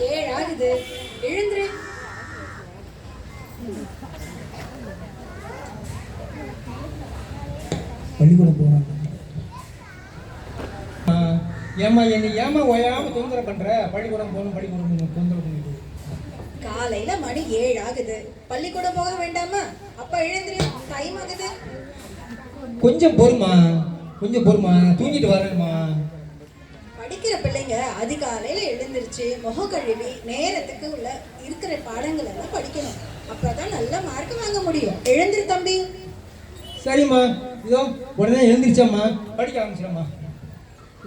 7 ஆகுது. எழுந்துரு. பள்ளிக்கூடம் போறாங்க. ஏமா என்ன ஏமா ஓயாம தொந்தரவு பண்ற? பள்ளிக்கூடம் பள்ளிக்கூடம் தொந்தரவு பண்ணிட்டு. காலையில மணி 7 ஆகுது. பள்ளிக்கூடம் போக வேண்டாமா? அப்ப எழுந்துரு, டைம் ஆகுது. கொஞ்சம் பொறுமா, கொஞ்சம் பொறுமா, தூங்கிட்டு வரேன்மா. படிக்கிற பிள்ளைங்க அதிகாலையில எழுந்திருச்சு முகம் கழுவி நேரத்துக்கு உள்ள இருக்கிற பாடங்கள் எல்லாம் படிக்கணும். அப்பதான் நல்ல மார்க் வாங்க முடியும். எழுந்திரு தம்பி. சரிம்மா, இதோ உடனே எழுந்திருச்சாம்மா, படிக்க ஆரம்பிச்சிடம்மா.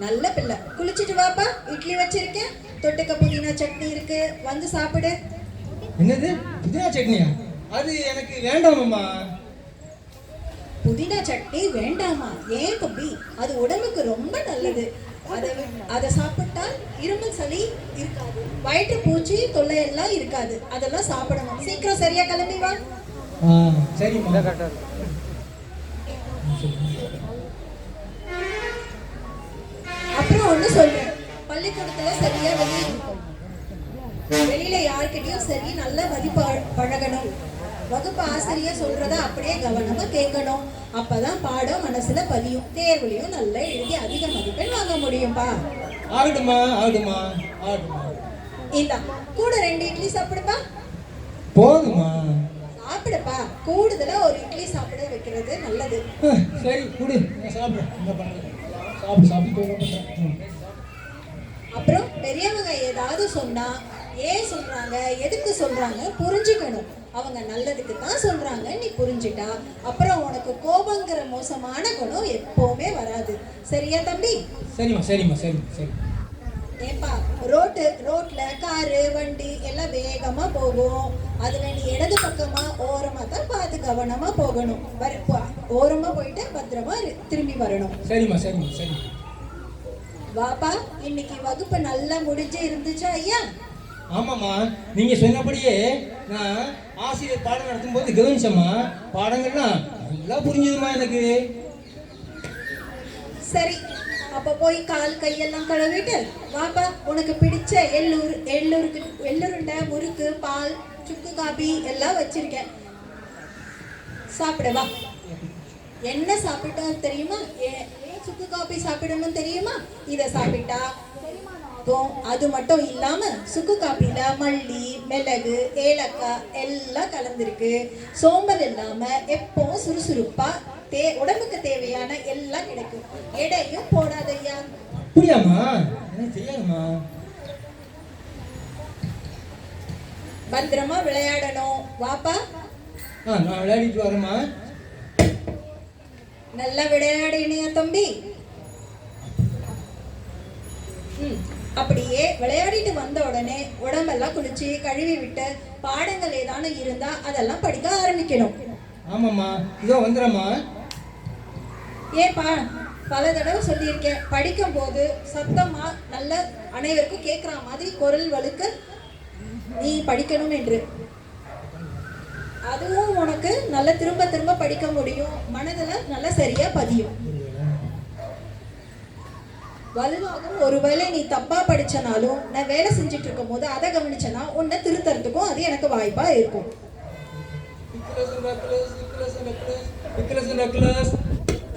நல்ல பிள்ளை. குளிச்சுட்டு வாப்பா, இட்லி வச்சிருக்கேன், தொட்டுக்க புதினா சட்னி இருக்கு, வந்து சாப்பிடு. என்னது புதினா சட்னியா? அது எனக்கு வேண்டாமம்மா. புதினா சட்னி வேண்டாமா? ஏன் தம்பி? அது உடம்புக்கு ரொம்ப நல்லது. அதை சாப்பிட்டால் இருமல் சளி இருக்காது, வயிற்று பூச்சி தொல்லை எல்லாம் இருக்காது. அதெல்லாம் சாப்பிடணும். சீக்கிரம் சரியா கிளம்பி வா. சரிம்மா. அப்புறம் ஒண்ணு சொல்றேன், பள்ளிக்கூடத்துல சரியா வெளியில யாருக்கிட்டையும் சரி நல்ல மதிப்பு பழகணும். வகுப்பு ஆசிரியர் சொல்றத அப்படியே கவனமா கேட்கணும். அப்பதான் பாடம் மனசுல பதியும். தேர்வுலையும் நல்லா எழுதி அதிக மதிப்பெண் வாங்க முடியும்பா. ஆகட்டுமா, ஆகட்டுமா, ஆகட்டுமா. இந்த கூட 2 இட்லி சாப்பிடுப்பா. போதுமா? சாப்பிடுப்பா. கூடுதலா ஒரு இட்லி சாப்பிட வைக்கிறது நல்லது. சரி குடு, நான் சாப்பிடுறேன். என்ன பண்றது? சாப்பிடு சாப்பிட்டு. அப்புறம் பெரியவங்க ஏதாவது சொன்னா ஏன் சொல்றாங்க, எதுக்கு சொல்றாங்க புரிஞ்சுக்கணும். அவங்க நல்லதுக்கு தான் சொல்றாங்க, நீ புரிஞ்சுட்டா அப்புறம் உனக்கு கோபங்கிற மோசமான குணம் எப்பவுமே வராது. சரியா தம்பி? சரிம்மா, சரிம்மா, சரி சரி. ஏப்பா, ரோட்ல காரு வண்டி எல்லாம் வேகமா போகும். அதுல நீ இடது பக்கமா ஓரமா தான் பார்த்து கவனமா போகணும். ஓரமா போயிட்டு பத்திரமா திரும்பி வரணும். சரிம்மா, சரிம்மா, சரி. வாப்பா, இன்னைக்கு வகுப்பு நல்லா முடிஞ்சு இருந்துச்சா ஐயா? ஆமாம்மா, நீங்க சொன்னபடியே நான் ஆசிரியர் பாடம் நடத்தும் போது கவனிச்சம்மா. பாடங்கள்லாம் நல்லா புரிஞ்சுதுமா எனக்கு. சரி, அப்ப போய் கால் கையெல்லாம் கழுவிட்டு வாப்பா. உனக்கு பிடிச்ச எள்ளுருண்டை, முறுக்கு, பால், சுக்கு காபி எல்லாம் வச்சிருக்கேன், சாப்பிட வா. என்ன சாப்பிட்டா தெரியுமா? ஏன் சுக்கு காபி சாப்பிடணும் தெரியுமா? இதை சாப்பிட்டா அது மட்டும் இல்லாம சுக்கு காப்பில மல்லி, மிளகு, ஏலக்காய் எல்லாம் கலந்துருக்கு. சோம்பல் இல்லாம எப்பவும் சுறுசுறுப்பா உடம்புக்கு தேவையான எல்லாம் கிடைக்கும். எடையும் போடாதையா. புரியாமா? எனக்கு தெரியாதுமா. பத்திரமா விளையாடணும். வாப்பா. நான் விளையாடிட்டு வரேம்மா. நல்லா விளையாடினியா தம்பி? அப்படியே விளையாடிட்டு வந்த உடனே உடம்பெல்லாம் குளிச்சு கழுவி விட்டு பாடங்கள் ஏதானு இருந்தா அதெல்லாம் படிக்க ஆரம்பிக்கணும். ஆமாம்மா, இதோ வந்துடுறேம்மா. ஏப்பா, பல தடவை சொல்லியிருக்கேன், படிக்கும் போது சத்தமா நல்ல அனைவருக்கும் கேட்குற மாதிரி குரல் வலுக்க நீ படிக்கணும் என்று. அதுவும் உனக்கு நல்ல திரும்ப திரும்ப படிக்க முடியும், மனதுல நல்லா சரியா பதியும். வலுவாகும். ஒருவேளை நீ தப்பா படிச்சனாலும் நான் வேலை செஞ்சுட்டு இருக்கும் போது அதை கவனிச்சனா உன்னை திருத்தறதுக்கும் அது எனக்கு வாய்ப்பா இருக்கும்.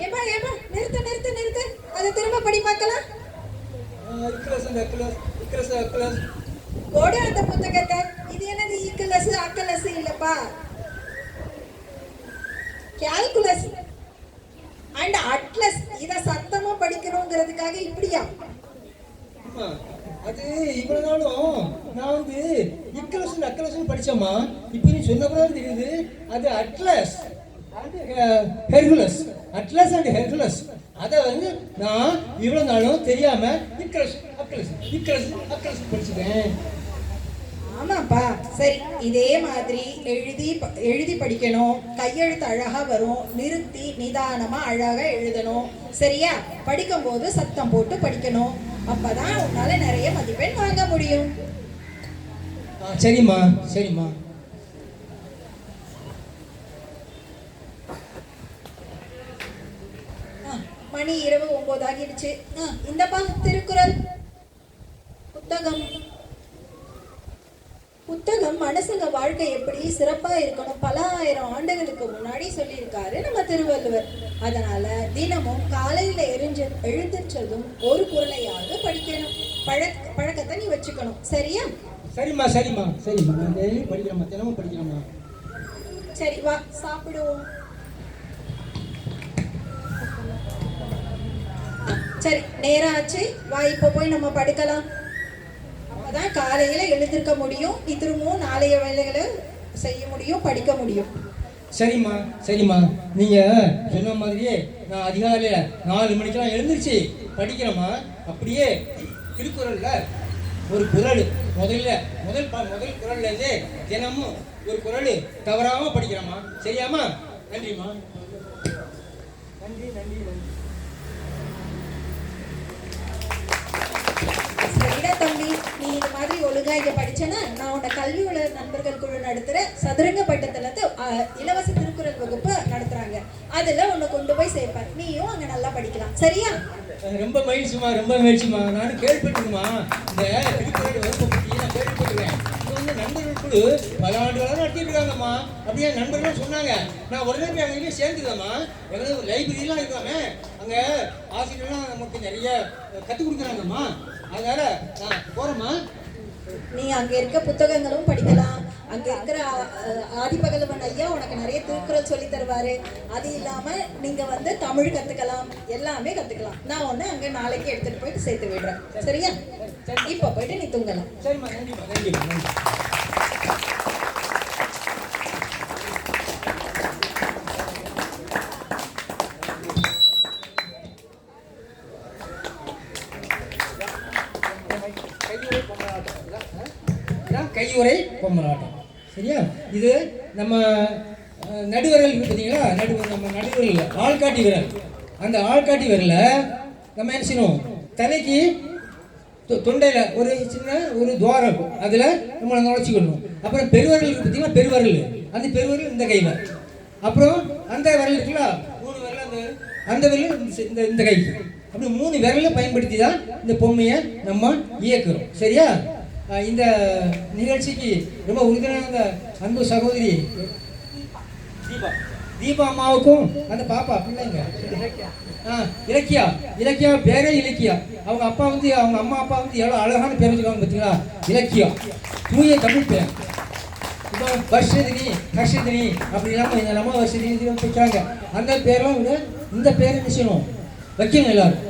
ஏப்பா ஏப்பா, நிறுத்து நிறுத்து நிறுத்து, அதை திரும்ப படி பார்க்கலாம். கோடி அந்த புத்தகத்தை. இது என்னது? ஈக்குலஸ் அக்கலஸ் இல்லப்பா, கால்குலஸ் அண்ட் அட்லஸ். இத சத்தமா படிக்கணும்ங்கிறதுக்காக இப்படியா? அது இவ்வளவு நாளும் நான் வந்து இக்கலஸ் அக்கலஸ் படிச்சேம்மா. இப்போ நீ சொன்னப்பறம் தெரியுது அது atlas and Hercules. Atlas and Hercules. அதை வந்து நான் இவ்வளவு நாளும் தெரியாம இக்கலஸ் அக்கலஸ் இக்கலஸ் அக்கலஸ் படிச்சுட்டேன். ஆமாப்பா, சரி. இதே மாதிரி எழுதி படிக்கணும். கையெழுத்து அழகா வரும். நிறுத்தி நிதானமா அழகா எழுதணும். சரியா? படிக்கும் போது சத்தம் போட்டு படிக்கணும். அப்பதான் உன்னால நிறைய மதிப்பெண் வாங்க முடியும். சரிம்மா, சரிம்மா. மணி இரவு 9 ஆகிடுச்சு. இந்தப்பா திருக்குறள் புத்தகம். புத்தகம் மனுஷங்க வாழ்க்கை எப்படி சிறப்பா இருக்கணும் பல ஆயிரம் ஆண்டுகளுக்கு முன்னாடி சொல்லியிருக்காரு நம்ம திருவள்ளுவர். அதனால தினமும் காலையில எழுந்திருச்சதும் ஒரு குறளையாவது படிக்கணும். பழக்கத்தை நீ வச்சுக்கணும். சரியா? சரிம்மா சரிம்மா சரிம்மா, நான் டெய்லி படிக்கிறேம்மா, தினமும் படிக்கிறேம்மா. சரி வா சாப்பிடுவோம். சரி நேரம் ஆச்சு, வா இப்போ போய் நம்ம படுக்கலாம். அப்பதான் காலையில எழுந்திருக்க முடியும், நீ திரும்பவும் நாளைய வேலைகளை செய்ய முடியும், படிக்க முடியும். சரிம்மா சரிம்மா, நீங்கள் சொன்ன மாதிரியே நான் அதிகாலையில் 4 மணிக்கெல்லாம் எழுந்திருச்சு படிக்கிறேம்மா. அப்படியே திருக்குறளில் ஒரு குறள் முதல் குறள்லேருந்தே தினமும் ஒரு குறள் தவறாமல் படிக்கிறேம்மா. சரியாம்மா? நன்றிம்மா. நன்றி நன்றி நன்றி. சரிடா தம்பி, நீ இது மாதிரி ஒழுங்கா இங்க படிச்சனா நான் உன்னை கல்வி உலக நண்பர்கள் குழு நடத்துற சதுரங்க பட்டத்துல இலவச திருக்குறள் வகுப்பு நடத்துறாங்க. அதுல உன்னை கொண்டு போய் சேர்ப்பேன், நீயும் அங்க நல்லா படிக்கலாம். சரியா? ரொம்ப மகிழ்ச்சிமா, ரொம்ப மகிழ்ச்சிமா. நானும் கேள்விப்பட்டிருக்குமா இந்த திருக்குறள் வகுப்பை பற்றி நான் கேள்விப்பட்டிருக்கேன். இது வந்து நண்பர்கள் குழு பல ஆண்டுகளாக நடத்திட்டு இருக்காங்கம்மா. அப்படியே நண்பர்களும் சொன்னாங்க. நான் உடனே போய் அங்கே சேர்ந்துக்கலாமா. எங்களுக்கு லைப்ரரிலாம் இருக்காமே, அங்கே ஆசிரியர்லாம் நமக்கு நிறைய கற்றுக் கொடுக்குறாங்கம்மா. அதனால நான் போகிறேம்மா. நீ அங்க இருக்க புத்தகங்களும் படிக்கலாம். அங்க இருக்கிற ஆதிபகலவன் ஐயா உனக்கு நிறைய திருக்குறள் சொல்லி தருவாரு. அது இல்லாம நீங்க வந்து தமிழ் கத்துக்கலாம், எல்லாமே கத்துக்கலாம். நான் ஒண்ணு அங்க நாளைக்கு எடுத்துட்டு போயிட்டு சேர்த்து விடுறேன். சரியா? இப்ப போயிட்டு நீ தூங்கலாம். சரிம்மா, நன்றிம்மா நன்றிம்மா நன்றி. கையுறை பொம்மலாட்டம். சரியா? இது நம்ம நடுவரல் பார்த்தீங்களா, நம்ம நடுவரல் ஆள்காட்டி விரல். அந்த ஆள்காட்டி விரலை நம்ம என்ன செய்யணும், தலைக்கு தொண்டையில் ஒரு சின்ன ஒரு துவாரம் இருக்கும், அதில் நம்மளை நுழைச்சிக்கணும். அப்புறம் பெருவரல் பார்த்தீங்கன்னா பெருவரல், அந்த பெருவரல் இந்த கையில். அப்புறம் அந்த விரல் இருக்குல்ல, 3 விரல், அந்த விரல் இந்த கை. அப்படி 3 விரலை பயன்படுத்தி தான் இந்த பொம்மையை நம்ம இயக்குறோம். சரியா? இந்த நிகழ்ச்சிக்கு ரொம்ப உறுதுணையான அன்பு சகோதரி தீபா அம்மாவுக்கும் அந்த பாப்பா பிள்ளைங்க இலக்கியா பேரே இலக்கியா. அவங்க அப்பா வந்து அவங்க அம்மா அப்பா வந்து எவ்வளோ அழகான பேர் வச்சுருக்காங்க பார்த்தீங்களா, இலக்கியா. தூய தமிழ் பேர். இப்போ வர்ஷதினி ஹர்ஷதினி அப்படி இல்லாமல் இந்த நம்ம வர்ஷதினி வைக்கிறாங்க. அந்த பேரெல்லாம் விட இந்த பேரை நிச்சயம் வைக்கணும் எல்லாரும்.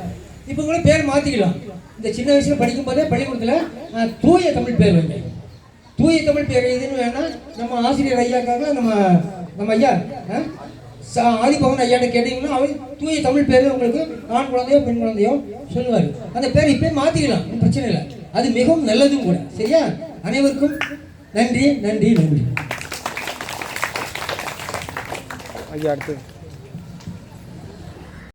இப்போ கூட பேர் மாற்றிக்கலாம். இந்த சின்ன வயசில் படிக்கும் போதே பள்ளிக்கூடத்தில் தூய தமிழ் பேர் வைங்க. தூய தமிழ் பேர் எதுன்னு வேணால் நம்ம ஆசிரியர் ஐயாக்காக நம்ம ஐயா ஆதிபவன் ஐயாட்ட கேட்டீங்கன்னா அவர் தூய தமிழ் பேர் உங்களுக்கு ஆண் குழந்தையோ பெண் குழந்தையோ சொல்லுவார். அந்த பேர் இப்போ மாற்றிக்கலாம், பிரச்சனை இல்லை. அது மிகவும் நல்லதும் கூட. சரியா? அனைவருக்கும் நன்றி நன்றி நன்றி. ஐயா அடுத்து